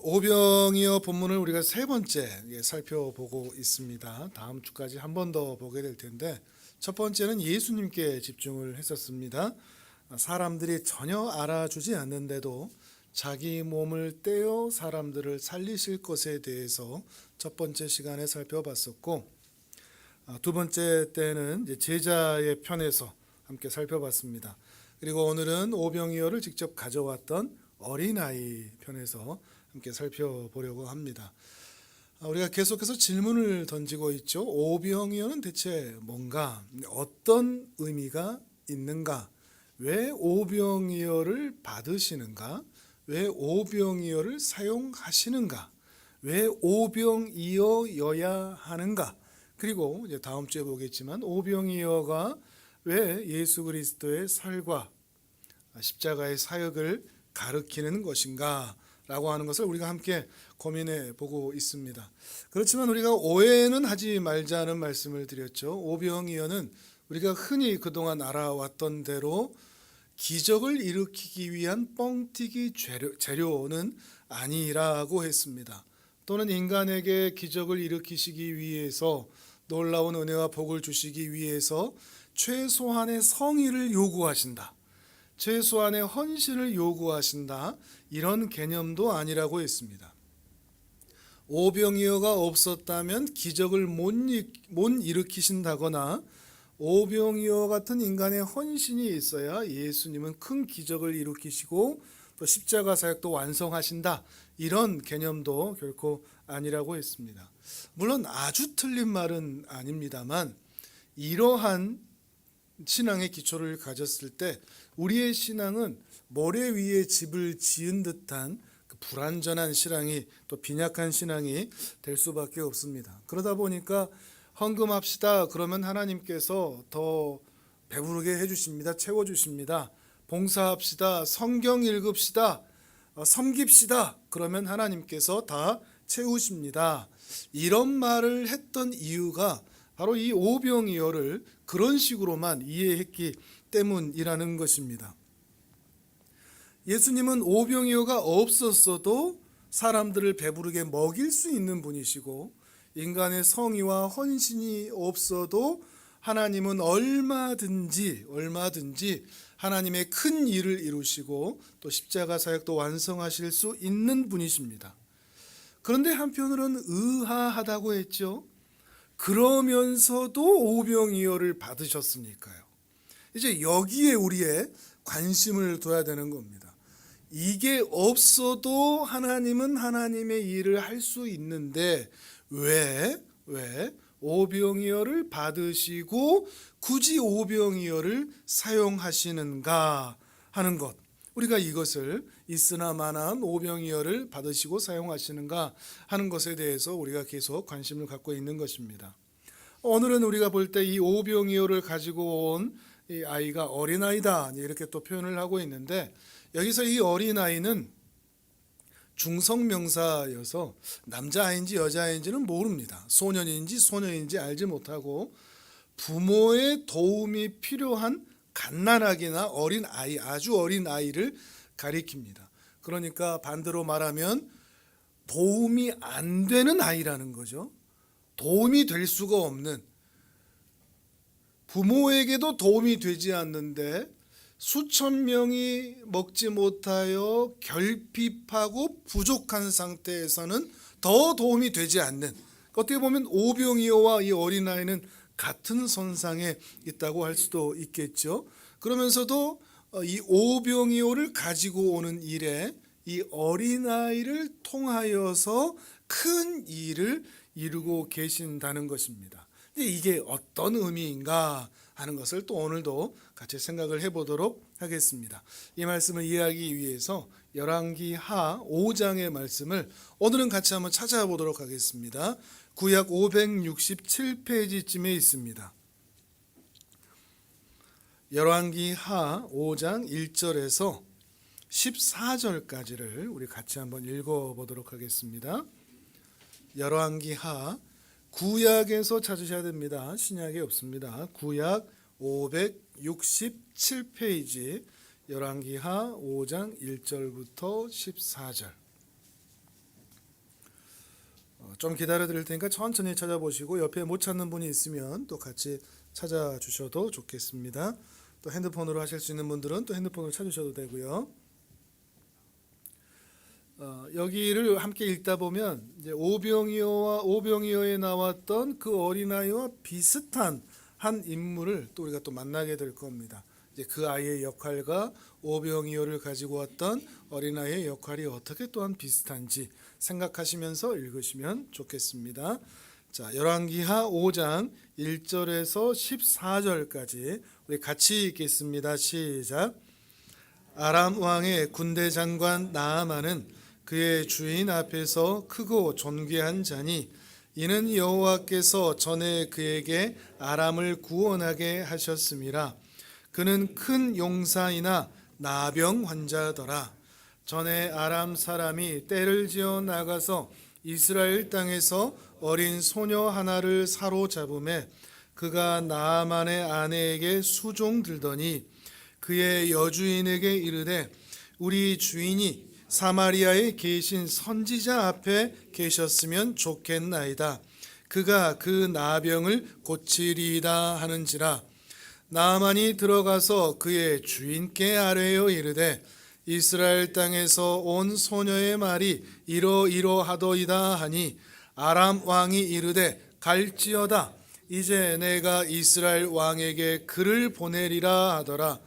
오병이어 본문을 우리가 세 번째 살펴보고 있습니다. 다음 주까지 한 번 더 보게 될 텐데, 첫 번째는 예수님께 집중을 했었습니다. 사람들이 전혀 알아주지 않는데도 자기 몸을 떼어 사람들을 살리실 것에 대해서 첫 번째 시간에 살펴봤었고, 두 번째 때는 이제 제자의 편에서 함께 살펴봤습니다. 그리고 오늘은 오병이어를 직접 가져왔던 어린아이 편에서 함께 살펴보려고 합니다. 우리가 계속해서 질문을 던지고 있죠. 오병이어는 대체 뭔가, 어떤 의미가 있는가, 왜 오병이어를 받으시는가, 왜 오병이어를 사용하시는가, 왜 오병이어여야 하는가, 그리고 이제 다음 주에 보겠지만 오병이어가 왜 예수 그리스도의 살과 십자가의 사역을 가르치는 것인가 라고 하는 것을 우리가 함께 고민해 보고 있습니다. 그렇지만 우리가 오해는 하지 말자는 말씀을 드렸죠. 오병이어는 우리가 흔히 그동안 알아왔던 대로 기적을 일으키기 위한 뻥튀기 재료는 아니라고 했습니다. 또는 인간에게 기적을 일으키시기 위해서, 놀라운 은혜와 복을 주시기 위해서 최소한의 성의를 요구하신다, 최소한의 헌신을 요구하신다, 이런 개념도 아니라고 했습니다. 오병이어가 없었다면 기적을 못 일으키신다거나 오병이어 같은 인간의 헌신이 있어야 예수님은 큰 기적을 일으키시고 또 십자가 사역도 완성하신다, 이런 개념도 결코 아니라고 했습니다. 물론 아주 틀린 말은 아닙니다만, 이러한 신앙의 기초를 가졌을 때 우리의 신앙은 모래 위에 집을 지은 듯한 그 불완전한 신앙이, 또 빈약한 신앙이 될 수밖에 없습니다. 그러다 보니까 헌금합시다 그러면 하나님께서 더 배부르게 해주십니다. 채워주십니다. 봉사합시다, 성경 읽읍시다, 섬깁시다 그러면 하나님께서 다 채우십니다. 이런 말을 했던 이유가 바로 이 오병이어를 그런 식으로만 이해했기 때문이라는 것입니다. 예수님은 오병이어가 없었어도 사람들을 배부르게 먹일 수 있는 분이시고, 인간의 성의와 헌신이 없어도 하나님은 얼마든지 하나님의 큰 일을 이루시고 또 십자가 사역도 완성하실 수 있는 분이십니다. 그런데 한편으로는 의아하다고 했죠. 그러면서도 오병이어를 받으셨으니까요. 이제 여기에 우리의 관심을 둬야 되는 겁니다. 이게 없어도 하나님은 하나님의 일을 할 수 있는데 왜 오병이어를 받으시고 굳이 오병이어를 사용하시는가 하는 것, 우리가 이것을 있으나 마나한 오병이어를 받으시고 사용하시는가 하는 것에 대해서 우리가 계속 관심을 갖고 있는 것입니다. 오늘은 우리가 볼 때 이 오병이어를 가지고 온 이 아이가 어린아이다, 이렇게 또 표현을 하고 있는데, 여기서 이 어린아이는 중성명사여서 남자아이인지 여자아이인지는 모릅니다. 소년인지 소녀인지 알지 못하고 부모의 도움이 필요한 갓난아기나 어린아이, 아주 어린아이를 가리킵니다. 그러니까 반대로 말하면 도움이 안 되는 아이라는 거죠. 도움이 될 수가 없는, 부모에게도 도움이 되지 않는데 수천 명이 먹지 못하여 결핍하고 부족한 상태에서는 더 도움이 되지 않는, 어떻게 보면 오병이어와 이 어린아이는 같은 선상에 있다고 할 수도 있겠죠. 그러면서도 이 오병이어를 가지고 오는 일에 이 어린아이를 통하여서 큰 일을 이루고 계신다는 것입니다. 이게 어떤 의미인가 하는 것을 또 오늘도 같이 생각을 해보도록 하겠습니다. 이 말씀을 이해하기 위해서 열왕기하 5장의 말씀을 오늘은 같이 한번 찾아보도록 하겠습니다. 구약 567페이지쯤에 있습니다. 열왕기하 5장 1절에서 14절까지를 우리 같이 한번 읽어보도록 하겠습니다. 열왕기하, 구약에서 찾으셔야 됩니다. 신약에 없습니다. 구약 567페이지 열왕기하 5장 1절부터 14절. 좀 기다려 드릴 테니까 천천히 찾아보시고 옆에 못 찾는 분이 있으면 또 같이 찾아주셔도 좋겠습니다. 또 핸드폰으로 하실 수 있는 분들은 또 핸드폰으로 찾으셔도 되고요. 여기를 함께 읽다 보면 이제 오병이어에 나왔던 그 어린아이와 비슷한 한 인물을 또 우리가 또 만나게 될 겁니다. 이제 그 아이의 역할과 오병이어를 가지고 왔던 어린아이의 역할이 어떻게 또한 비슷한지 생각하시면서 읽으시면 좋겠습니다. 자, 열왕기하 5장 1절에서 14절까지 우리 같이 읽겠습니다. 시작. 아람 왕의 군대 장관 나아만은 그의 주인 앞에서 크고 존귀한 자니 이는 여호와께서 전에 그에게 아람을 구원하게 하셨음이라. 그는 큰 용사이나 나병 환자더라. 전에 아람 사람이 떼를 지어 나가서 이스라엘 땅에서 어린 소녀 하나를 사로잡음에 그가 나아만의 아내에게 수종들더니 그의 여주인에게 이르되 우리 주인이 사마리아에 계신 선지자 앞에 계셨으면 좋겠나이다. 그가 그 나병을 고치리이다 하는지라. 나아만이 들어가서 그의 주인께 아뢰어 이르되 이스라엘 땅에서 온 소녀의 말이 이러이러하도이다 하니 아람 왕이 이르되 갈지어다. 이제 내가 이스라엘 왕에게 글을 보내리라 하더라.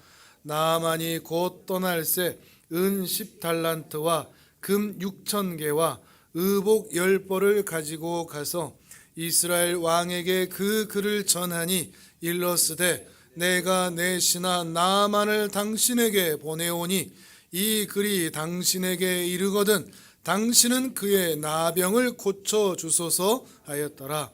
나아만이 곧 떠날새 은 10달란트와 금 6,000개와 의복 10벌을 가지고 가서 이스라엘 왕에게 그 글을 전하니 일러스되 내가 내 신하 나아만을 당신에게 보내오니 이 글이 당신에게 이르거든 당신은 그의 나병을 고쳐 주소서 하였더라.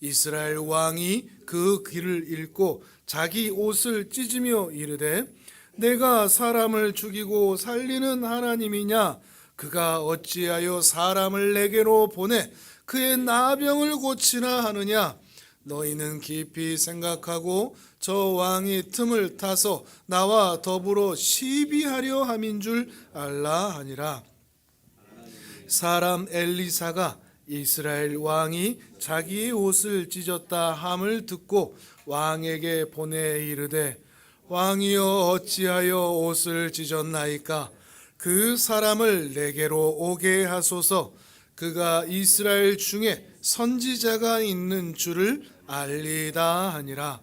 이스라엘 왕이 그 글을 읽고 자기 옷을 찢으며 이르되 내가 사람을 죽이고 살리는 하나님이냐? 그가 어찌하여 사람을 내게로 보내 그의 나병을 고치나 하느냐? 너희는 깊이 생각하고 저 왕이 틈을 타서 나와 더불어 시비하려 함인 줄 알라 하니라. 사람 엘리사가 이스라엘 왕이 자기의 옷을 찢었다 함을 듣고 왕에게 보내 이르되 왕이여 어찌하여 옷을 찢었나이까? 그 사람을 내게로 오게 하소서. 그가 이스라엘 중에 선지자가 있는 줄을 알리다 하니라.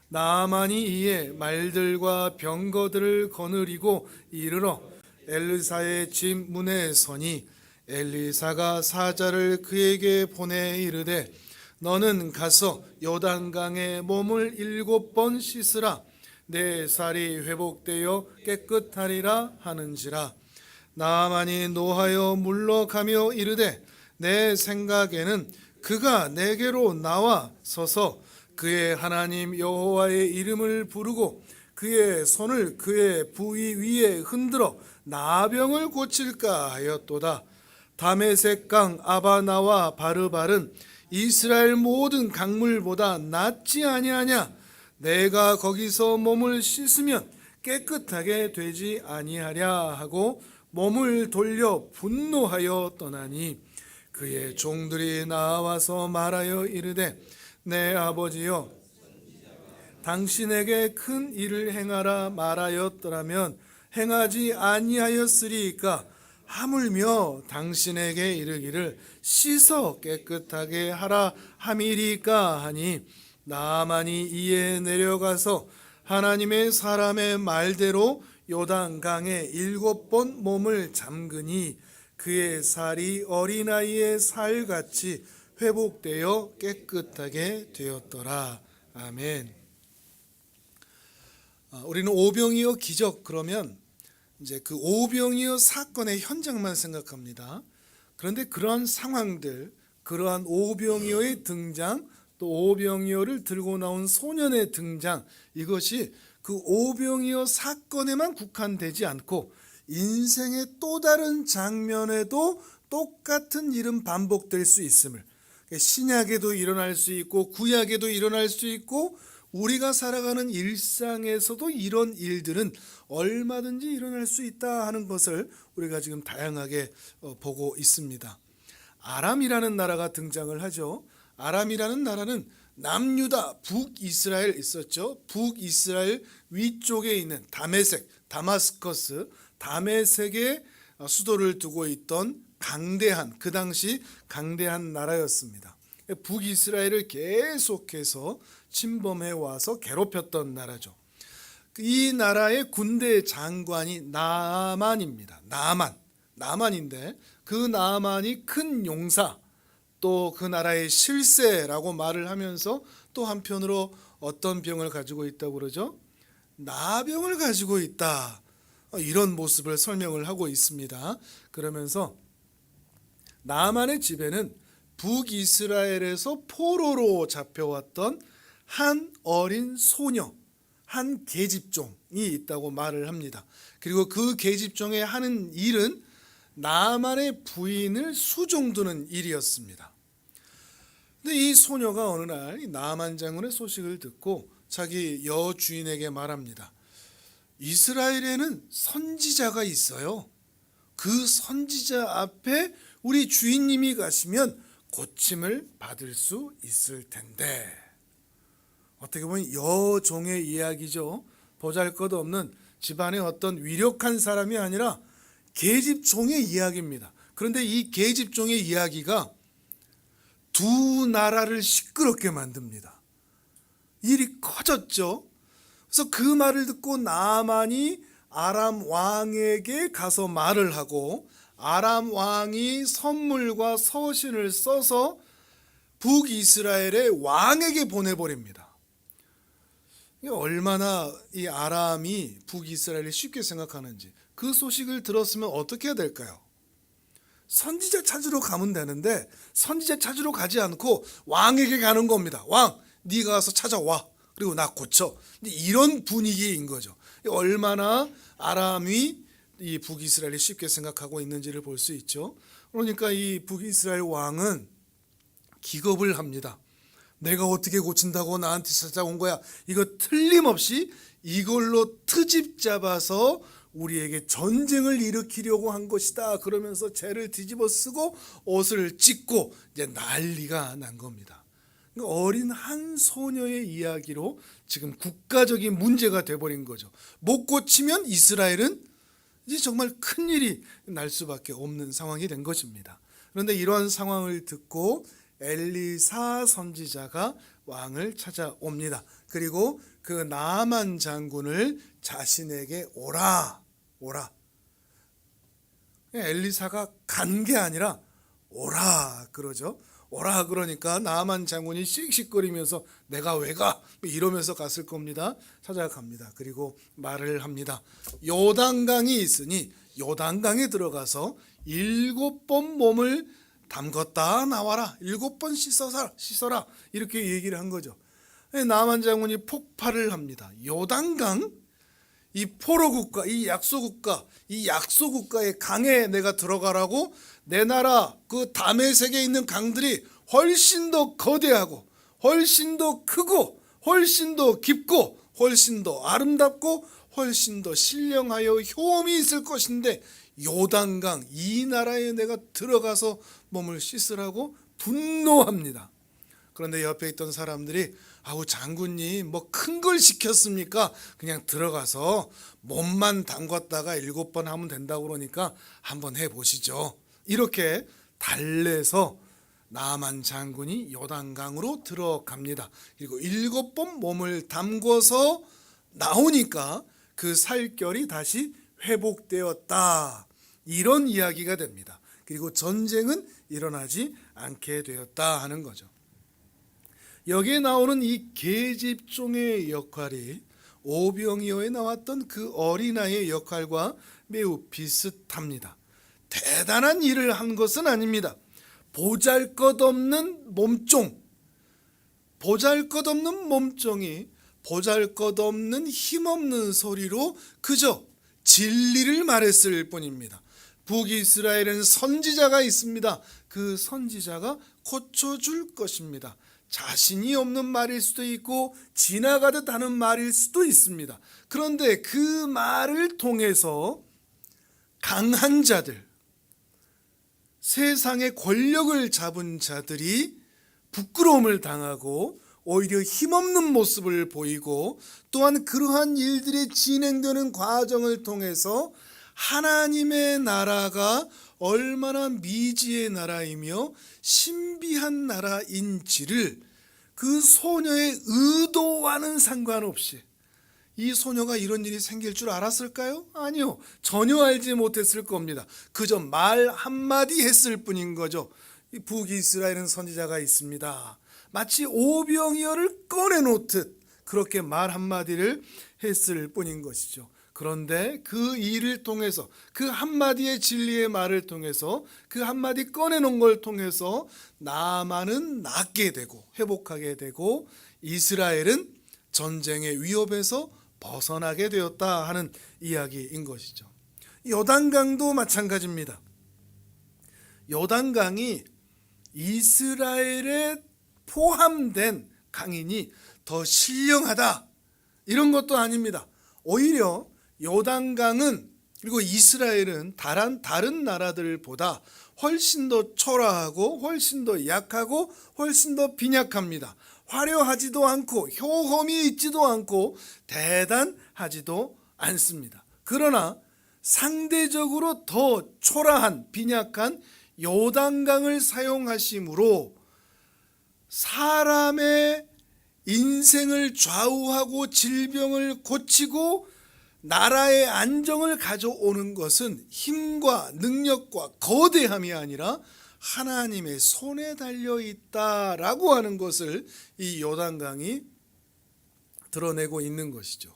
나아만이 이에 말들과 병거들을 거느리고 이르러 엘리사의 집 문에 서니 엘리사가 사자를 그에게 보내 이르되 너는 가서 요단강에 몸을 7번 씻으라. 내 살이 회복되어 깨끗하리라 하는지라. 나아만이 노하여 물러가며 이르되 내 생각에는 그가 내게로 나와 서서 그의 하나님 여호와의 이름을 부르고 그의 손을 그의 부위 위에 흔들어 나병을 고칠까 하였도다. 다메섹 강 아바나와 바르발은 이스라엘 모든 강물보다 낫지 아니하냐? 내가 거기서 몸을 씻으면 깨끗하게 되지 아니하랴 하고 몸을 돌려 분노하여 떠나니 그의 종들이 나와서 말하여 이르되 내 아버지여 당신에게 큰 일을 행하라 말하였더라면 행하지 아니하였으리이까? 하물며 당신에게 이르기를 씻어 깨끗하게 하라 함이리까 하니 나아만이 이에 내려가서 하나님의 사람의 말대로 요단강에 7번 몸을 잠그니 그의 살이 어린아이의 살같이 회복되어 깨끗하게 되었더라. 아멘. 우리는 오병이어 기적 그러면 이제 그 오병이어 사건의 현장만 생각합니다. 그런데 그러한 상황들, 그러한 오병이어의 등장, 또 오병이어를 들고 나온 소년의 등장, 이것이 그 오병이어 사건에만 국한되지 않고 인생의 또 다른 장면에도 똑같은 일은 반복될 수 있음을, 신약에도 일어날 수 있고 구약에도 일어날 수 있고 우리가 살아가는 일상에서도 이런 일들은 얼마든지 일어날 수 있다 하는 것을 우리가 지금 다양하게 보고 있습니다. 아람이라는 나라가 등장을 하죠. 아람이라는 나라는 남유다 북이스라엘 있었죠. 북이스라엘 위쪽에 있는 다메섹, 다마스커스, 다메섹에 수도를 두고 있던 강대한, 그 당시 강대한 나라였습니다. 북이스라엘을 계속해서 침범해 와서 괴롭혔던 나라죠. 이 나라의 군대 장관이 나아만입니다. 나아만인데 그 나아만이 큰 용사, 또 그 나라의 실세라고 말을 하면서 또 한편으로 어떤 병을 가지고 있다고 그러죠? 나병을 가지고 있다. 이런 모습을 설명을 하고 있습니다. 그러면서 나아만의 집에는 북이스라엘에서 포로로 잡혀왔던 한 어린 소녀, 한 계집종이 있다고 말을 합니다. 그리고 그 계집종이 하는 일은 나아만의 부인을 수종드는 일이었습니다. 근데 이 소녀가 어느 날 나아만 장군의 소식을 듣고 자기 여주인에게 말합니다. 이스라엘에는 선지자가 있어요. 그 선지자 앞에 우리 주인님이 가시면 고침을 받을 수 있을 텐데. 어떻게 보면 여종의 이야기죠. 보잘것없는 집안의 어떤 위력한 사람이 아니라 계집종의 이야기입니다. 그런데 이 계집종의 이야기가 두 나라를 시끄럽게 만듭니다. 일이 커졌죠. 그래서 그 말을 듣고 나아만이 아람 왕에게 가서 말을 하고 아람 왕이 선물과 서신을 써서 북이스라엘의 왕에게 보내버립니다. 얼마나 이 아람이 북이스라엘을 쉽게 생각하는지, 그 소식을 들었으면 어떻게 해야 될까요? 선지자 찾으러 가면 되는데 선지자 찾으러 가지 않고 왕에게 가는 겁니다. 왕, 네가 가서 찾아와. 그리고 나 고쳐. 이런 분위기인 거죠. 얼마나 아람이 이 북이스라엘이 쉽게 생각하고 있는지를 볼 수 있죠. 그러니까 이 북이스라엘 왕은 기겁을 합니다. 내가 어떻게 고친다고 나한테 찾아온 거야. 이거 틀림없이 이걸로 트집 잡아서 우리에게 전쟁을 일으키려고 한 것이다. 그러면서 죄를 뒤집어 쓰고 옷을 찢고 이제 난리가 난 겁니다. 어린 한 소녀의 이야기로 지금 국가적인 문제가 돼버린 거죠. 못 고치면 이스라엘은 이제 정말 큰일이 날 수밖에 없는 상황이 된 것입니다. 그런데 이러한 상황을 듣고 엘리사 선지자가 왕을 찾아옵니다. 그리고 그 나아만 장군을 자신에게 오라. 엘리사가 간 게 아니라 오라 그러죠. 오라 그러니까 나아만 장군이 씩씩거리면서 내가 왜 가? 이러면서 갔을 겁니다. 찾아갑니다. 그리고 말을 합니다. 요단강이 있으니 요단강에 들어가서 7번 몸을 담궜다 나와라. 7번 씻어라. 이렇게 얘기를 한 거죠. 나아만 장군이 폭발을 합니다. 요단강, 이 포로국가, 이 약소국가의 강에 내가 들어가라고? 내 나라 그 다메섹에 있는 강들이 훨씬 더 거대하고 훨씬 더 크고 훨씬 더 깊고 훨씬 더 아름답고 훨씬 더 신령하여 효험이 있을 것인데 요단강 이 나라에 내가 들어가서 몸을 씻으라고 분노합니다. 그런데 옆에 있던 사람들이 아우 장군님 뭐 큰 걸 시켰습니까? 그냥 들어가서 몸만 담궜다가 7번 하면 된다고 그러니까 한번 해보시죠. 이렇게 달래서 나아만 장군이 요단강으로 들어갑니다. 그리고 7번 몸을 담궈서 나오니까 그 살결이 다시 회복되었다. 이런 이야기가 됩니다. 그리고 전쟁은 일어나지 않게 되었다 하는 거죠. 여기에 나오는 이 계집종의 역할이 오병이어에 나왔던 그 어린아이의 역할과 매우 비슷합니다. 대단한 일을 한 것은 아닙니다. 보잘것없는 몸종이 보잘것없는 힘없는 소리로 그저 진리를 말했을 뿐입니다. 북이스라엘에는 선지자가 있습니다. 그 선지자가 고쳐줄 것입니다. 자신이 없는 말일 수도 있고 지나가듯 하는 말일 수도 있습니다. 그런데 그 말을 통해서 강한 자들, 세상의 권력을 잡은 자들이 부끄러움을 당하고 오히려 힘없는 모습을 보이고, 또한 그러한 일들이 진행되는 과정을 통해서 하나님의 나라가 얼마나 미지의 나라이며 신비한 나라인지를 그 소녀의 의도와는 상관없이, 이 소녀가 이런 일이 생길 줄 알았을까요? 아니요, 전혀 알지 못했을 겁니다. 그저 말 한마디 했을 뿐인 거죠. 북이스라엘은 선지자가 있습니다. 마치 오병이어를 꺼내놓듯 그렇게 말 한마디를 했을 뿐인 것이죠. 그런데 그 일을 통해서, 그 한마디의 진리의 말을 통해서, 그 한마디 꺼내놓은 걸 통해서 나아만은 낫게 되고 회복하게 되고, 이스라엘은 전쟁의 위협에서 벗어나게 되었다 하는 이야기인 것이죠. 요단강도 마찬가지입니다. 요단강이 이스라엘에 포함된 강이니 더 신령하다 이런 것도 아닙니다. 오히려 요단강은, 그리고 이스라엘은 다른 나라들보다 훨씬 더 초라하고 훨씬 더 약하고 훨씬 더 빈약합니다. 화려하지도 않고 효험이 있지도 않고 대단하지도 않습니다. 그러나 상대적으로 더 초라한 빈약한 요단강을 사용하심으로 사람의 인생을 좌우하고 질병을 고치고 나라의 안정을 가져오는 것은 힘과 능력과 거대함이 아니라 하나님의 손에 달려 있다라고 하는 것을 이 요단강이 드러내고 있는 것이죠.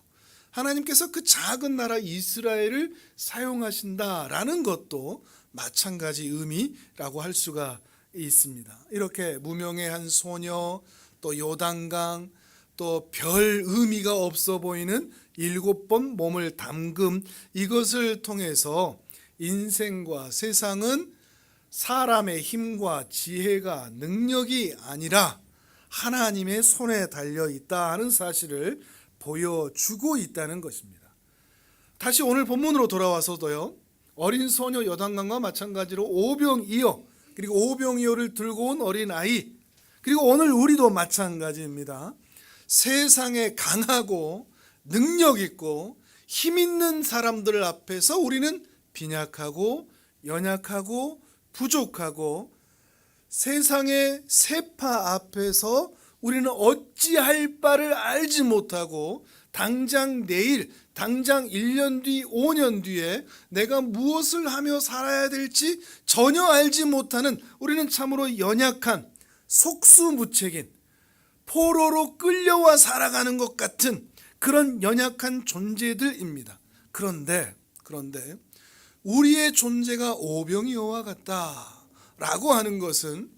하나님께서 그 작은 나라 이스라엘을 사용하신다라는 것도 마찬가지 의미라고 할 수가 있습니다. 이렇게 무명의 한 소녀, 또 요단강, 또 별 의미가 없어 보이는 7번 몸을 담금, 이것을 통해서 인생과 세상은 사람의 힘과 지혜가 능력이 아니라 하나님의 손에 달려 있다 하는 사실을 보여주고 있다는 것입니다. 다시 오늘 본문으로 돌아와서도요, 어린 소녀 요단강과 마찬가지로 오병이어, 그리고 오병이어를 들고 온 어린아이, 그리고 오늘 우리도 마찬가지입니다. 세상에 강하고 능력 있고 힘 있는 사람들 앞에서 우리는 빈약하고 연약하고 부족하고, 세상의 세파 앞에서 우리는 어찌할 바를 알지 못하고, 당장 내일, 당장 1년 뒤, 5년 뒤에 내가 무엇을 하며 살아야 될지 전혀 알지 못하는, 우리는 참으로 연약한, 속수무책인, 포로로 끌려와 살아가는 것 같은 그런 연약한 존재들입니다. 그런데 우리의 존재가 오병이어와 같다라고 하는 것은,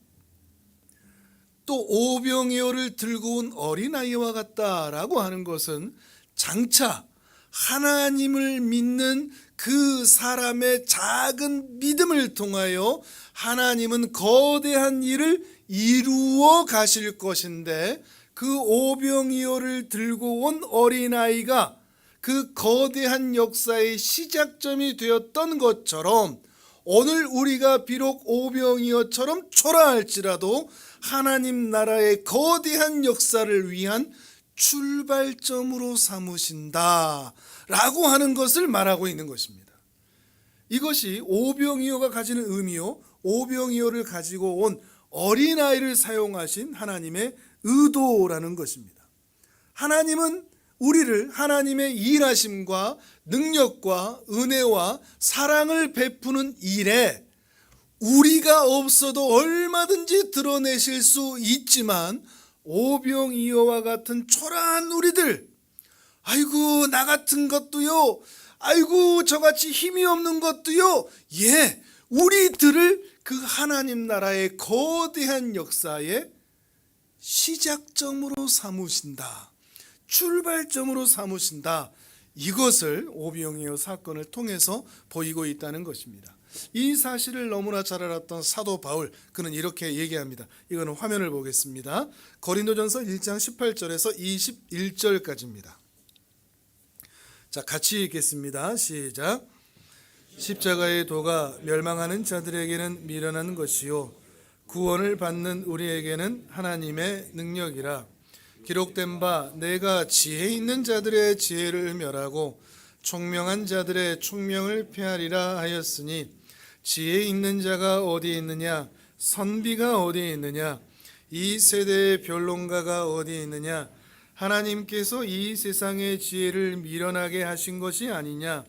또 오병이어를 들고 온 어린아이와 같다라고 하는 것은 장차 하나님을 믿는 그 사람의 작은 믿음을 통하여 하나님은 거대한 일을 이루어 가실 것인데, 그 오병이어를 들고 온 어린아이가 그 거대한 역사의 시작점이 되었던 것처럼, 오늘 우리가 비록 오병이어처럼 초라할지라도 하나님 나라의 거대한 역사를 위한 출발점으로 삼으신다 라고 하는 것을 말하고 있는 것입니다. 이것이 오병이어가 가지는 의미요, 오병이어를 가지고 온 어린아이를 사용하신 하나님의 의도라는 것입니다. 하나님은 우리를 하나님의 일하심과 능력과 은혜와 사랑을 베푸는 일에 우리가 없어도 얼마든지 드러내실 수 있지만, 오병이어와 같은 초라한 우리들, 아이고 나 같은 것도요, 아이고 저같이 힘이 없는 것도요, 우리들을 그 하나님 나라의 거대한 역사의 시작점으로 삼으신다, 출발점으로 삼으신다, 이것을 오병이어 사건을 통해서 보이고 있다는 것입니다. 이 사실을 너무나 잘 알았던 사도 바울, 그는 이렇게 얘기합니다. 이거는 화면을 보겠습니다. 고린도전서 1장 18절에서 21절까지입니다. 자, 같이 읽겠습니다. 시작. 십자가의 도가 멸망하는 자들에게는 미련한 것이요 구원을 받는 우리에게는 하나님의 능력이라. 기록된 바 내가 지혜 있는 자들의 지혜를 멸하고 총명한 자들의 총명을 폐하리라 하였으니 지혜 있는 자가 어디 있느냐? 선비가 어디 있느냐? 이 세대의 변론가가 어디 있느냐? 하나님께서 이 세상의 지혜를 미련하게 하신 것이 아니냐?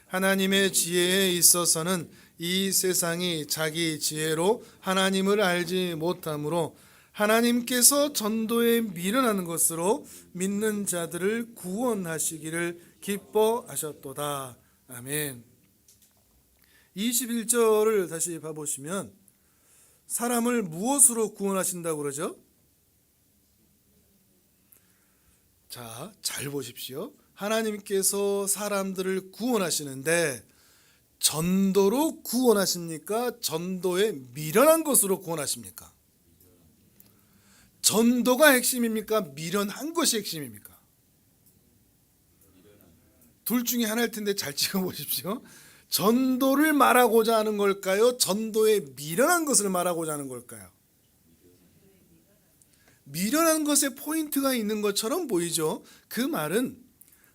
하나님의 지혜에 있어서는 이 세상이 자기 지혜로 하나님을 알지 못하므로 하나님께서 전도에 미련한 것으로 믿는 자들을 구원하시기를 기뻐하셨도다. 아멘. 21절을 다시 봐보시면 사람을 무엇으로 구원하신다고 그러죠? 자, 잘 보십시오. 하나님께서 사람들을 구원하시는데 전도로 구원하십니까? 전도에 미련한 것으로 구원하십니까? 전도가 핵심입니까? 미련한 것이 핵심입니까? 둘 중에 하나일 텐데 잘 찍어보십시오. 전도를 말하고자 하는 걸까요? 전도에 미련한 것을 말하고자 하는 걸까요? 미련한 것에 포인트가 있는 것처럼 보이죠. 그 말은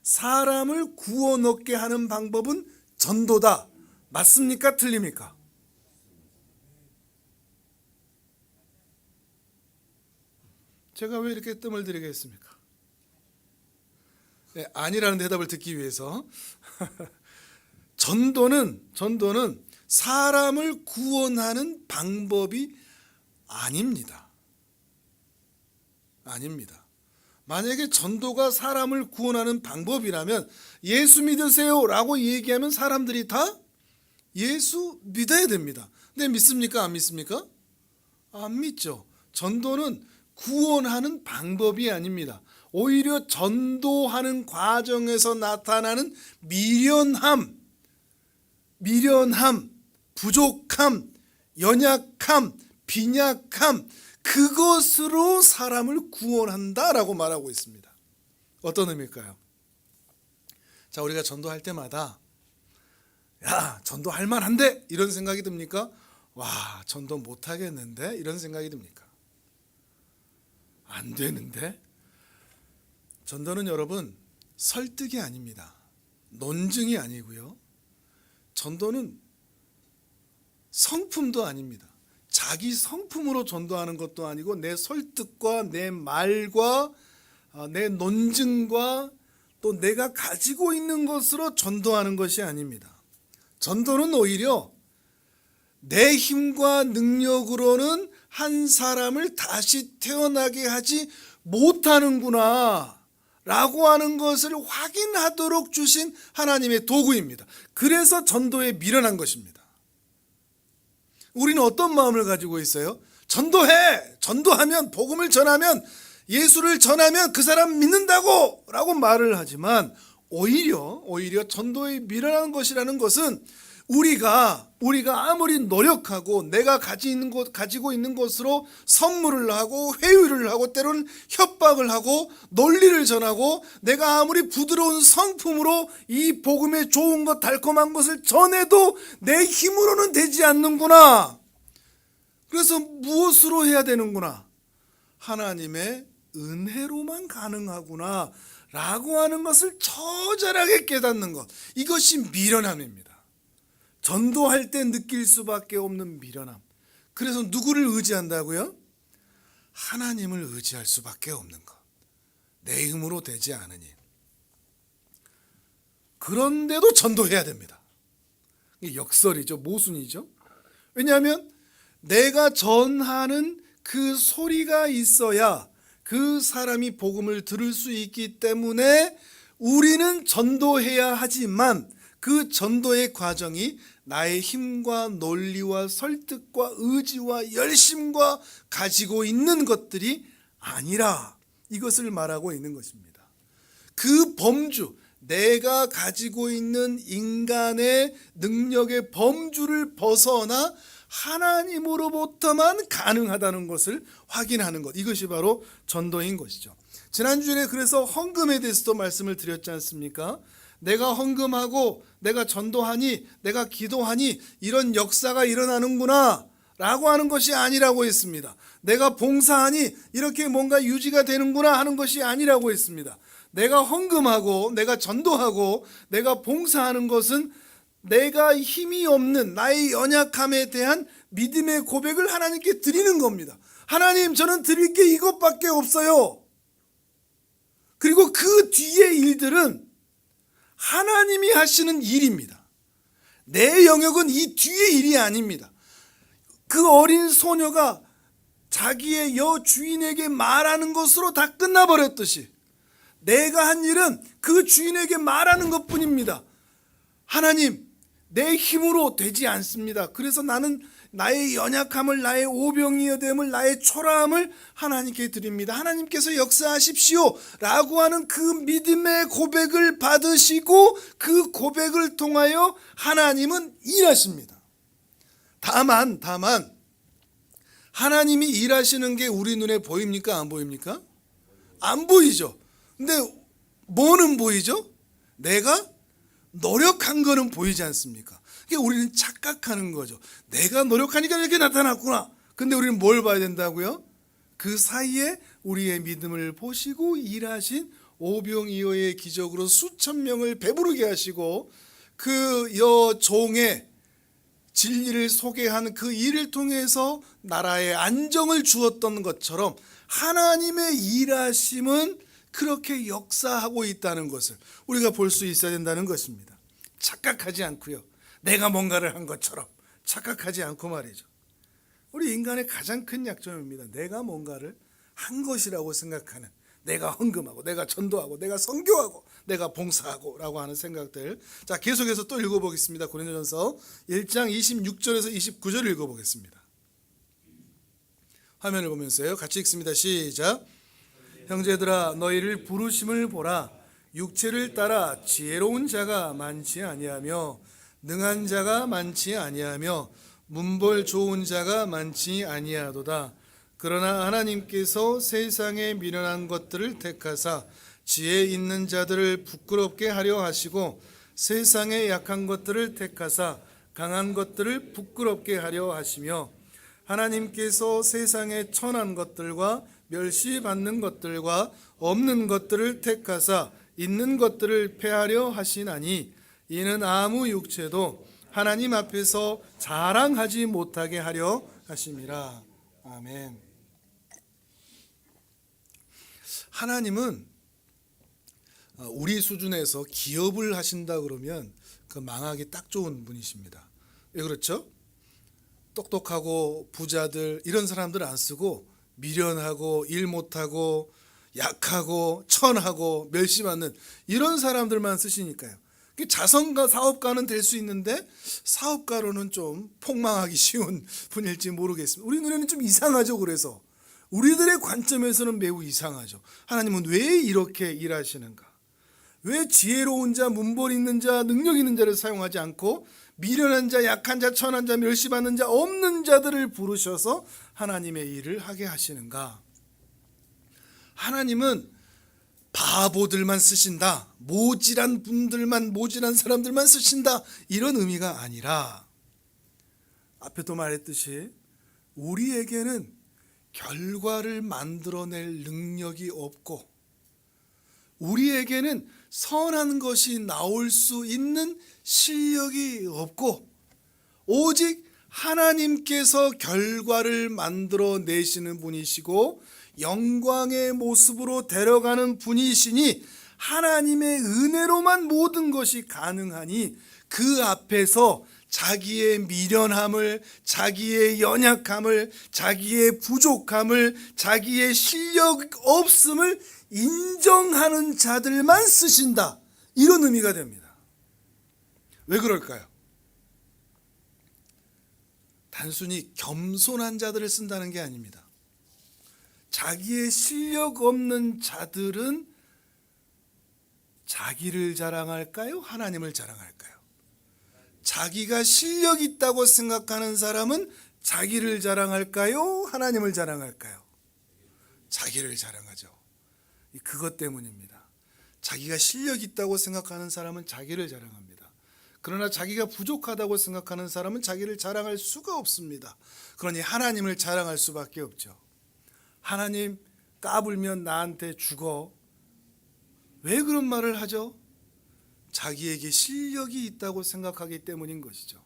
사람을 구원 얻게 하는 방법은 전도다. 맞습니까? 틀립니까? 제가 왜 이렇게 뜸을 들이겠습니까? 네, 아니라는 대답을 듣기 위해서 전도는 사람을 구원하는 방법이 아닙니다. 만약에 전도가 사람을 구원하는 방법이라면 예수 믿으세요 라고 얘기하면 사람들이 다 예수 믿어야 됩니다. 근데 믿습니까? 안 믿습니까? 안 믿죠. 전도는 구원하는 방법이 아닙니다. 오히려 전도하는 과정에서 나타나는 미련함, 부족함, 연약함, 빈약함, 그것으로 사람을 구원한다라고 말하고 있습니다. 어떤 의미일까요? 자, 우리가 전도할 때마다 야, 전도할 만한데 이런 생각이 듭니까? 와, 전도 못하겠는데 이런 생각이 듭니까? 안 되는데? 전도는 여러분 설득이 아닙니다. 논증이 아니고요. 전도는 성품도 아닙니다. 자기 성품으로 전도하는 것도 아니고 내 설득과 내 말과 내 논증과 또 내가 가지고 있는 것으로 전도하는 것이 아닙니다. 전도는 오히려 내 힘과 능력으로는 한 사람을 다시 태어나게 하지 못하는구나 라고 하는 것을 확인하도록 주신 하나님의 도구입니다. 그래서 전도에 미련한 것입니다. 우리는 어떤 마음을 가지고 있어요? 전도하면 복음을 전하면 예수를 전하면 그 사람 믿는다고 라고 말을 하지만 오히려 전도에 미련한 것이라는 것은 우리가 아무리 노력하고 내가 가지고 있는 것으로 선물을 하고 회유를 하고 때로는 협박을 하고 논리를 전하고 내가 아무리 부드러운 성품으로 이 복음의 좋은 것 달콤한 것을 전해도 내 힘으로는 되지 않는구나. 그래서 무엇으로 해야 되는구나? 하나님의 은혜로만 가능하구나 라고 하는 것을 처절하게 깨닫는 것, 이것이 미련함입니다. 전도할 때 느낄 수밖에 없는 미련함. 그래서 누구를 의지한다고요? 하나님을 의지할 수밖에 없는 것. 내 힘으로 되지 않으니. 그런데도 전도해야 됩니다. 이게 역설이죠. 모순이죠. 왜냐하면 내가 전하는 그 소리가 있어야 그 사람이 복음을 들을 수 있기 때문에 우리는 전도해야 하지만 그 전도의 과정이 나의 힘과 논리와 설득과 의지와 열심과 가지고 있는 것들이 아니라 이것을 말하고 있는 것입니다. 그 범주, 내가 가지고 있는 인간의 능력의 범주를 벗어나 하나님으로부터만 가능하다는 것을 확인하는 것, 이것이 바로 전도인 것이죠. 지난주에 그래서 헌금에 대해서도 말씀을 드렸지 않습니까? 내가 헌금하고 내가 전도하니 내가 기도하니 이런 역사가 일어나는구나 라고 하는 것이 아니라고 했습니다. 내가 봉사하니 이렇게 뭔가 유지가 되는구나 하는 것이 아니라고 했습니다. 내가 헌금하고 내가 전도하고 내가 봉사하는 것은 내가 힘이 없는 나의 연약함에 대한 믿음의 고백을 하나님께 드리는 겁니다. 하나님, 저는 드릴 게 이것밖에 없어요. 그리고 그 뒤의 일들은 하나님이 하시는 일입니다. 내 영역은 이 뒤의 일이 아닙니다. 그 어린 소녀가 자기의 여주인에게 말하는 것으로 다 끝나버렸듯이 내가 한 일은 그 주인에게 말하는 것뿐입니다. 하나님, 내 힘으로 되지 않습니다. 그래서 나는 나의 연약함을, 나의 오병이어됨을, 나의 초라함을 하나님께 드립니다. 하나님께서 역사하십시오 라고 하는 그 믿음의 고백을 받으시고 그 고백을 통하여 하나님은 일하십니다. 다만 하나님이 일하시는 게 우리 눈에 보입니까? 안 보입니까? 안 보이죠. 근데 뭐는 보이죠? 내가 노력한 거는 보이지 않습니까? 그러니까 우리는 착각하는 거죠. 내가 노력하니까 이렇게 나타났구나. 근데 우리는 뭘 봐야 된다고요? 그 사이에 우리의 믿음을 보시고 일하신 오병이어의 기적으로 수천 명을 배부르게 하시고 그 여종의 진리를 소개하는 그 일을 통해서 나라에 안정을 주었던 것처럼 하나님의 일하심은 그렇게 역사하고 있다는 것을 우리가 볼 수 있어야 된다는 것입니다. 착각하지 않고요. 내가 뭔가를 한 것처럼 착각하지 않고 말이죠. 우리 인간의 가장 큰 약점입니다. 내가 뭔가를 한 것이라고 생각하는, 내가 헌금하고 내가 전도하고 내가 선교하고 내가 봉사하고 라고 하는 생각들. 자, 계속해서 또 읽어보겠습니다. 고린도전서 1장 26절에서 29절을 읽어보겠습니다. 화면을 보면서요. 같이 읽습니다. 시작. 형제들아, 너희를 부르심을 보라. 육체를 따라 지혜로운 자가 많지 아니하며 능한 자가 많지 아니하며 문벌 좋은 자가 많지 아니하도다. 그러나 하나님께서 세상에 미련한 것들을 택하사 지혜 있는 자들을 부끄럽게 하려 하시고 세상에 약한 것들을 택하사 강한 것들을 부끄럽게 하려 하시며 하나님께서 세상에 천한 것들과 멸시받는 것들과 없는 것들을 택하사 있는 것들을 폐하려 하시나니 이는 아무 육체도 하나님 앞에서 자랑하지 못하게 하려 하심이라. 아멘. 하나님은 우리 수준에서 기업을 하신다 그러면 그 망하기 딱 좋은 분이십니다. 왜 그렇죠? 똑똑하고 부자들 이런 사람들 안 쓰고 미련하고 일 못하고 약하고 천하고 멸시받는 이런 사람들만 쓰시니까요. 자선가 사업가는 될 수 있는데 사업가로는 좀 폭망하기 쉬운 분일지 모르겠습니다. 우리 눈에는 좀 이상하죠. 그래서 우리들의 관점에서는 매우 이상하죠. 하나님은 왜 이렇게 일하시는가? 왜 지혜로운 자, 문벌 있는 자, 능력 있는 자를 사용하지 않고 미련한 자, 약한 자, 천한 자, 멸시받는 자, 없는 자들을 부르셔서 하나님의 일을 하게 하시는가? 하나님은 바보들만 쓰신다, 모질한 분들만, 모질한 사람들만 쓰신다, 이런 의미가 아니라 앞에도 말했듯이 우리에게는 결과를 만들어낼 능력이 없고 우리에게는 선한 것이 나올 수 있는 실력이 없고 오직 하나님께서 결과를 만들어내시는 분이시고 영광의 모습으로 데려가는 분이시니 하나님의 은혜로만 모든 것이 가능하니 그 앞에서 자기의 미련함을, 자기의 연약함을, 자기의 부족함을, 자기의 실력 없음을 인정하는 자들만 쓰신다, 이런 의미가 됩니다. 왜 그럴까요? 단순히 겸손한 자들을 쓴다는 게 아닙니다. 자기의 실력 없는 자들은 자기를 자랑할까요? 하나님을 자랑할까요? 자기가 실력 있다고 생각하는 사람은 자기를 자랑할까요? 하나님을 자랑할까요? 자기를 자랑하죠. 그것 때문입니다. 자기가 실력이 있다고 생각하는 사람은 자기를 자랑합니다. 그러나 자기가 부족하다고 생각하는 사람은 자기를 자랑할 수가 없습니다. 그러니 하나님을 자랑할 수밖에 없죠. 하나님, 까불면 나한테 죽어. 왜 그런 말을 하죠? 자기에게 실력이 있다고 생각하기 때문인 것이죠.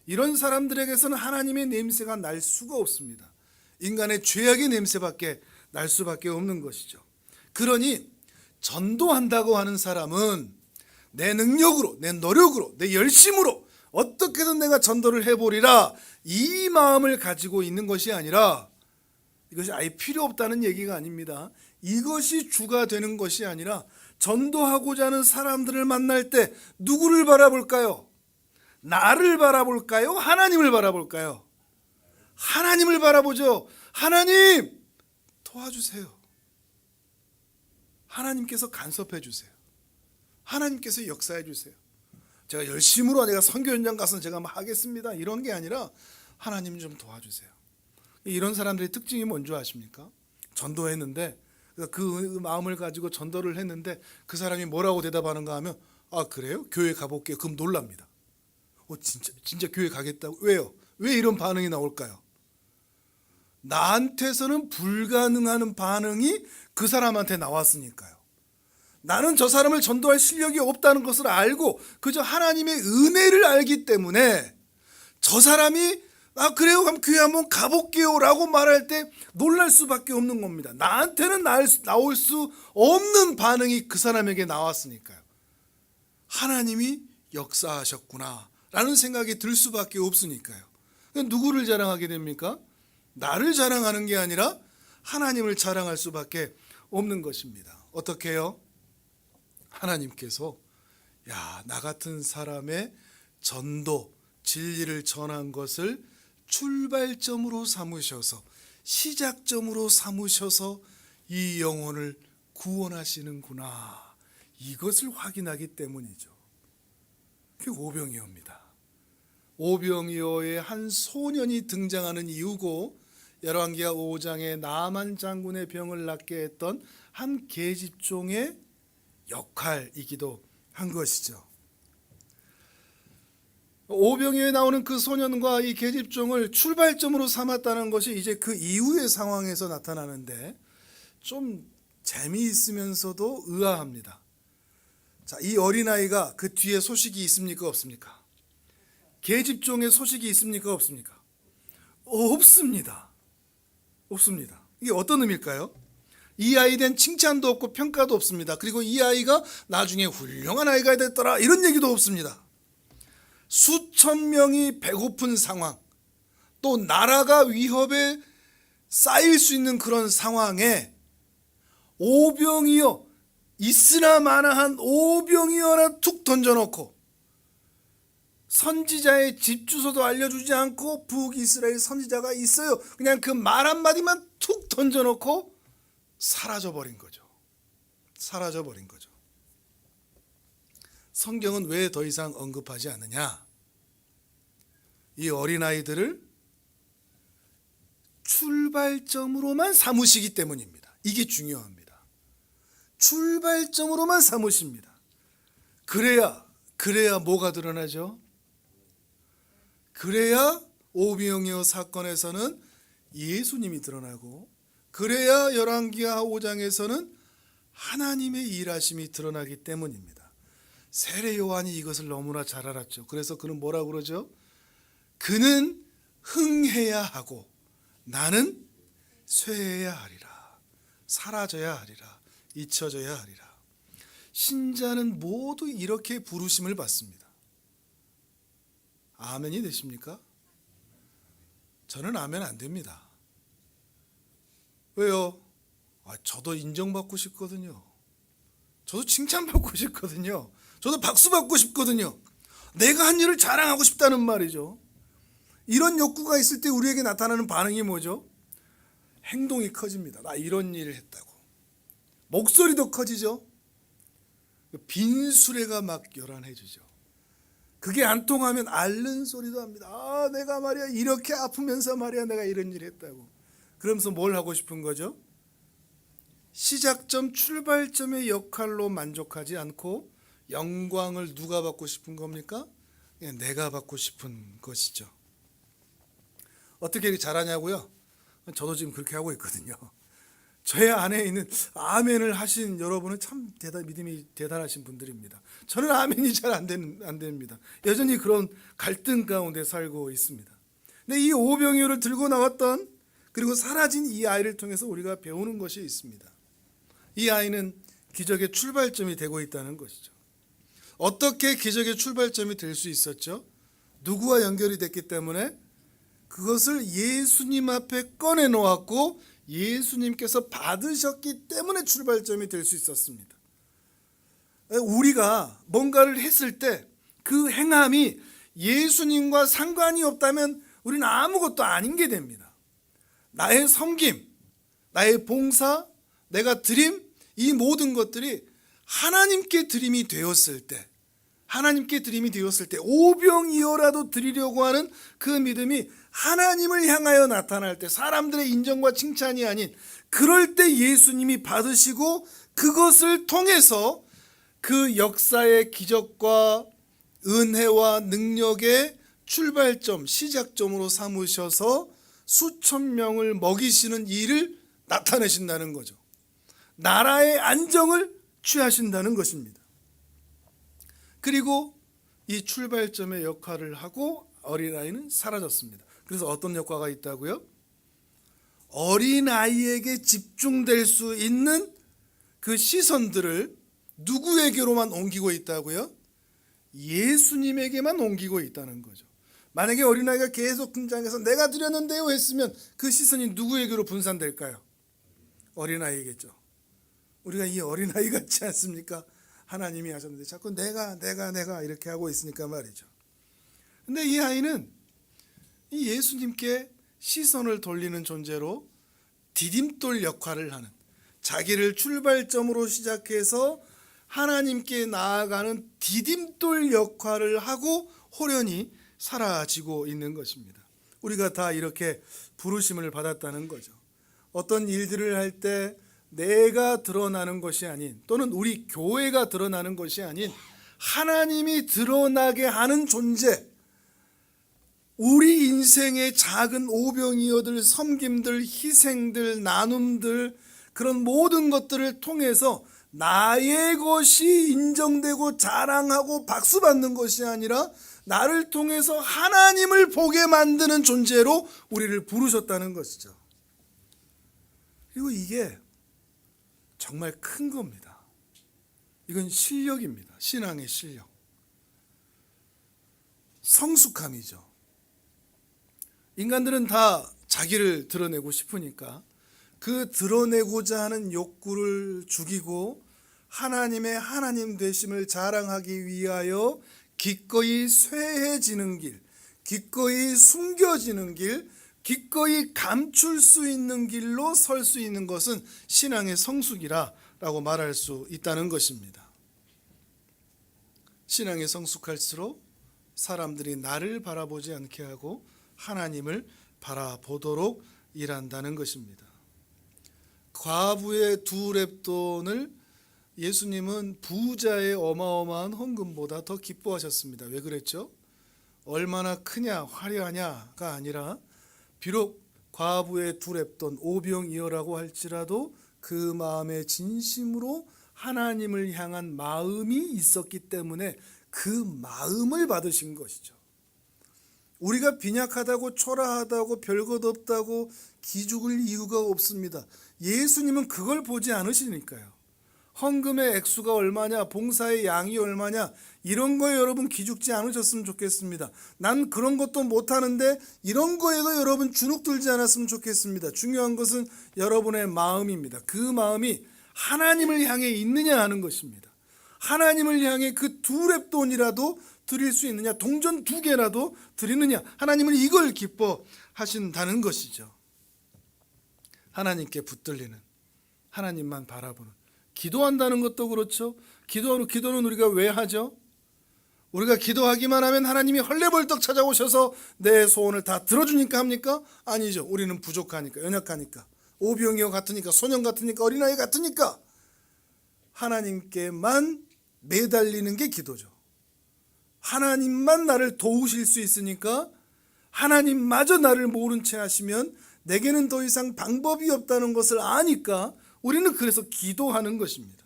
이런 사람들에게서는 하나님의 냄새가 날 수가 없습니다. 인간의 죄악의 냄새밖에 날 수밖에 없는 것이죠. 그러니 전도한다고 하는 사람은 내 능력으로, 내 노력으로, 내 열심으로 어떻게든 내가 전도를 해보리라, 이 마음을 가지고 있는 것이 아니라, 이것이 아예 필요 없다는 얘기가 아닙니다. 이것이 주가 되는 것이 아니라 전도하고자 하는 사람들을 만날 때 누구를 바라볼까요? 나를 바라볼까요? 하나님을 바라볼까요? 하나님을 바라보죠. 하나님, 도와주세요. 하나님께서 간섭해 주세요. 하나님께서 역사해 주세요. 제가 열심으로 내가 선교 현장 가서 제가 막 하겠습니다, 이런 게 아니라 하나님 좀 도와주세요. 이런 사람들의 특징이 뭔지 아십니까? 전도했는데, 그 마음을 가지고 전도를 했는데 그 사람이 뭐라고 대답하는가 하면, 아 그래요? 교회 가볼게요. 그럼 놀랍니다. 진짜 교회 가겠다고? 왜요? 왜 이런 반응이 나올까요? 나한테서는 불가능한 반응이 그 사람한테 나왔으니까요. 나는 저 사람을 전도할 실력이 없다는 것을 알고 그저 하나님의 은혜를 알기 때문에 저 사람이 아 그래요? 그럼 교회 한번 가볼게요 라고 말할 때 놀랄 수밖에 없는 겁니다. 나한테는 나올 수 없는 반응이 그 사람에게 나왔으니까요. 하나님이 역사하셨구나 라는 생각이 들 수밖에 없으니까요. 누구를 자랑하게 됩니까? 나를 자랑하는 게 아니라 하나님을 자랑할 수밖에 없는 것입니다. 어떻게 해요? 하나님께서 나 같은 사람의 전도, 진리를 전한 것을 출발점으로 삼으셔서, 시작점으로 삼으셔서 이 영혼을 구원하시는구나, 이것을 확인하기 때문이죠. 그게 오병이어입니다. 오병이어의 한 소년이 등장하는 이유고, 열왕기하 5장에 나만 장군의 병을 낫게 했던 한 계집종의 역할이기도 한 것이죠. 오병이어에 나오는 그 소년과 이 계집종을 출발점으로 삼았다는 것이 이제 그 이후의 상황에서 나타나는데 좀 재미있으면서도 의아합니다. 자, 이 어린아이가 그 뒤에 소식이 있습니까? 없습니까? 계집종의 소식이 있습니까? 없습니까? 없습니다. 없습니다. 이게 어떤 의미일까요? 이 아이에 대한 칭찬도 없고 평가도 없습니다. 그리고 이 아이가 나중에 훌륭한 아이가 됐더라, 이런 얘기도 없습니다. 수천 명이 배고픈 상황, 또 나라가 위협에 쌓일 수 있는 그런 상황에 오병이어, 있으나 마나한 오병이어 하나 툭 던져놓고 선지자의 집 주소도 알려주지 않고 북이스라엘 선지자가 있어요, 그냥 그 말 한마디만 툭 던져놓고 사라져버린 거죠. 사라져버린 거죠. 성경은 왜 더 이상 언급하지 않느냐? 이 어린아이들을 출발점으로만 삼으시기 때문입니다. 이게 중요합니다. 출발점으로만 삼으십니다. 그래야 뭐가 드러나죠? 그래야 오병이어 사건에서는 예수님이 드러나고, 그래야 열왕기하 5장에서는 하나님의 일하심이 드러나기 때문입니다. 세례 요한이 이것을 너무나 잘 알았죠. 그래서 그는 뭐라고 그러죠? 그는 흥해야 하고 나는 쇠해야 하리라. 사라져야 하리라. 잊혀져야 하리라. 신자는 모두 이렇게 부르심을 받습니다. 아멘이 되십니까? 저는 아멘 안 됩니다. 왜요? 저도 인정받고 싶거든요. 저도 칭찬받고 싶거든요. 저도 박수 받고 싶거든요. 내가 한 일을 자랑하고 싶다는 말이죠. 이런 욕구가 있을 때 우리에게 나타나는 반응이 뭐죠? 행동이 커집니다. 나 이런 일을 했다고. 목소리도 커지죠. 빈 수레가 막 요란해지죠. 그게 안 통하면 앓는 소리도 합니다. 내가 말이야 이렇게 아프면서 말이야 내가 이런 일을 했다고. 그러면서 뭘 하고 싶은 거죠? 시작점, 출발점의 역할로 만족하지 않고 영광을 누가 받고 싶은 겁니까? 내가 받고 싶은 것이죠. 어떻게 이렇게 잘하냐고요? 저도 지금 그렇게 하고 있거든요. 저의 안에 있는 아멘을 하신 여러분은 참 믿음이 대단하신 분들입니다. 저는 아멘이 잘 안 됩니다. 여전히 그런 갈등 가운데 살고 있습니다. 근데 이 오병이어를 들고 나왔던, 그리고 사라진 이 아이를 통해서 우리가 배우는 것이 있습니다. 이 아이는 기적의 출발점이 되고 있다는 것이죠. 어떻게 기적의 출발점이 될 수 있었죠? 누구와 연결이 됐기 때문에 그것을 예수님 앞에 꺼내 놓았고 예수님께서 받으셨기 때문에 출발점이 될 수 있었습니다. 우리가 뭔가를 했을 때 그 행함이 예수님과 상관이 없다면 우리는 아무것도 아닌 게 됩니다. 나의 섬김, 나의 봉사, 내가 드림, 이 모든 것들이 하나님께 드림이 되었을 때, 오병이어라도 드리려고 하는 그 믿음이 하나님을 향하여 나타날 때, 사람들의 인정과 칭찬이 아닌 그럴 때 예수님이 받으시고 그것을 통해서 그 역사의 기적과 은혜와 능력의 출발점, 시작점으로 삼으셔서 수천 명을 먹이시는 일을 나타내신다는 거죠. 나라의 안정을 취하신다는 것입니다. 그리고 이 출발점의 역할을 하고 어린아이는 사라졌습니다. 그래서 어떤 효과가 있다고요? 어린아이에게 집중될 수 있는 그 시선들을 누구에게로만 옮기고 있다고요? 예수님에게만 옮기고 있다는 거죠. 만약에 어린아이가 계속 등장해서 내가 드렸는데요 했으면 그 시선이 누구에게로 분산될까요? 어린아이겠죠. 우리가 이 어린아이 같지 않습니까? 하나님이 하셨는데 자꾸 내가 이렇게 하고 있으니까 말이죠. 근데 이 아이는 이 예수님께 시선을 돌리는 존재로 디딤돌 역할을 하는, 자기를 출발점으로 시작해서 하나님께 나아가는 디딤돌 역할을 하고 호련히 사라지고 있는 것입니다. 우리가 다 이렇게 부르심을 받았다는 거죠. 어떤 일들을 할 때 내가 드러나는 것이 아닌, 또는 우리 교회가 드러나는 것이 아닌 하나님이 드러나게 하는 존재, 우리 인생의 작은 오병이어들, 섬김들, 희생들, 나눔들, 그런 모든 것들을 통해서 나의 것이 인정되고 자랑하고 박수받는 것이 아니라 나를 통해서 하나님을 보게 만드는 존재로 우리를 부르셨다는 것이죠. 그리고 이게 정말 큰 겁니다. 이건 실력입니다. 신앙의 실력. 성숙함이죠. 인간들은 다 자기를 드러내고 싶으니까 그 드러내고자 하는 욕구를 죽이고 하나님의 하나님 되심을 자랑하기 위하여 기꺼이 쇠해지는 길, 기꺼이 숨겨지는 길, 기꺼이 감출 수 있는 길로 설 수 있는 것은 신앙의 성숙이라고 말할 수 있다는 것입니다. 신앙에 성숙할수록 사람들이 나를 바라보지 않게 하고 하나님을 바라보도록 일한다는 것입니다. 과부의 2렙돈을 예수님은 부자의 어마어마한 헌금보다 더 기뻐하셨습니다. 왜 그랬죠? 얼마나 크냐 화려하냐가 아니라 비록 과부의 2렙돈 오병이어라고 할지라도 그 마음에 진심으로 하나님을 향한 마음이 있었기 때문에 그 마음을 받으신 것이죠. 우리가 빈약하다고 초라하다고 별것 없다고 기죽을 이유가 없습니다. 예수님은 그걸 보지 않으시니까요. 헌금의 액수가 얼마냐, 봉사의 양이 얼마냐, 이런 거에 여러분 기죽지 않으셨으면 좋겠습니다. 난 그런 것도 못하는데 이런 거에도 여러분 주눅 들지 않았으면 좋겠습니다. 중요한 것은 여러분의 마음입니다. 그 마음이 하나님을 향해 있느냐 하는 것입니다. 하나님을 향해 그 2렙돈이라도 드릴 수 있느냐, 동전 2개라도 드리느냐, 하나님은 이걸 기뻐하신다는 것이죠. 하나님께 붙들리는, 하나님만 바라보는, 기도한다는 것도 그렇죠. 기도는 우리가 왜 하죠? 우리가 기도하기만 하면 하나님이 헐레벌떡 찾아오셔서 내 소원을 다 들어주니까 합니까? 아니죠. 우리는 부족하니까, 연약하니까. 오병이어 같으니까, 소년 같으니까, 어린아이 같으니까 하나님께만 매달리는 게 기도죠. 하나님만 나를 도우실 수 있으니까 하나님마저 나를 모른 채 하시면 내게는 더 이상 방법이 없다는 것을 아니까 우리는 그래서 기도하는 것입니다.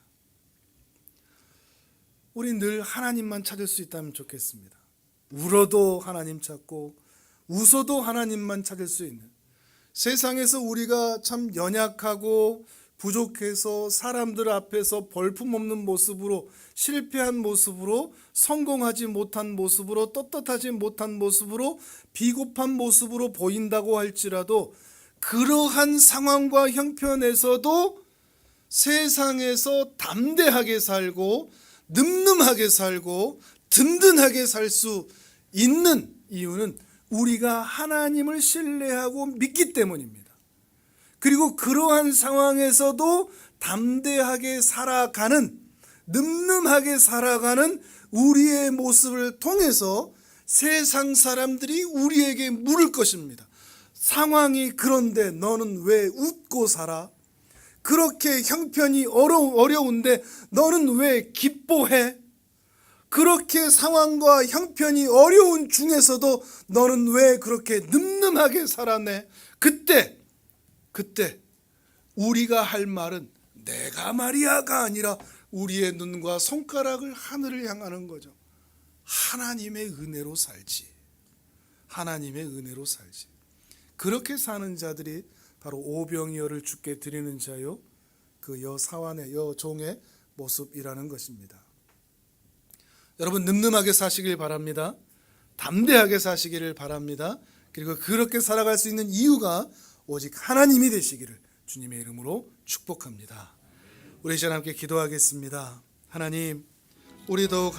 우리 늘 하나님만 찾을 수 있다면 좋겠습니다. 울어도 하나님 찾고 웃어도 하나님만 찾을 수 있는, 세상에서 우리가 참 연약하고 부족해서 사람들 앞에서 볼품없는 모습으로, 실패한 모습으로, 성공하지 못한 모습으로, 떳떳하지 못한 모습으로, 비겁한 모습으로 보인다고 할지라도 그러한 상황과 형편에서도 세상에서 담대하게 살고 늠름하게 살고 든든하게 살 수 있는 이유는 우리가 하나님을 신뢰하고 믿기 때문입니다. 그리고 그러한 상황에서도 담대하게 살아가는, 늠름하게 살아가는 우리의 모습을 통해서 세상 사람들이 우리에게 물을 것입니다. 상황이 그런데 너는 왜 웃고 살아? 그렇게 형편이 어려운데 너는 왜 기뻐해? 그렇게 상황과 형편이 어려운 중에서도 너는 왜 그렇게 늠름하게 살아내? 그때 우리가 할 말은 내가 말이야가 아니라 우리의 눈과 손가락을 하늘을 향하는 거죠. 하나님의 은혜로 살지. 하나님의 은혜로 살지. 그렇게 사는 자들이 바로 오병이어를 주께 드리는 자요, 그 여사환의 여종의 모습이라는 것입니다. 여러분, 늠름하게 사시길 바랍니다. 담대하게 사시기를 바랍니다. 그리고 그렇게 살아갈 수 있는 이유가 오직 하나님이 되시기를 주님의 이름으로 축복합니다. 우리 시간 함께 기도하겠습니다. 하나님, 우리 더욱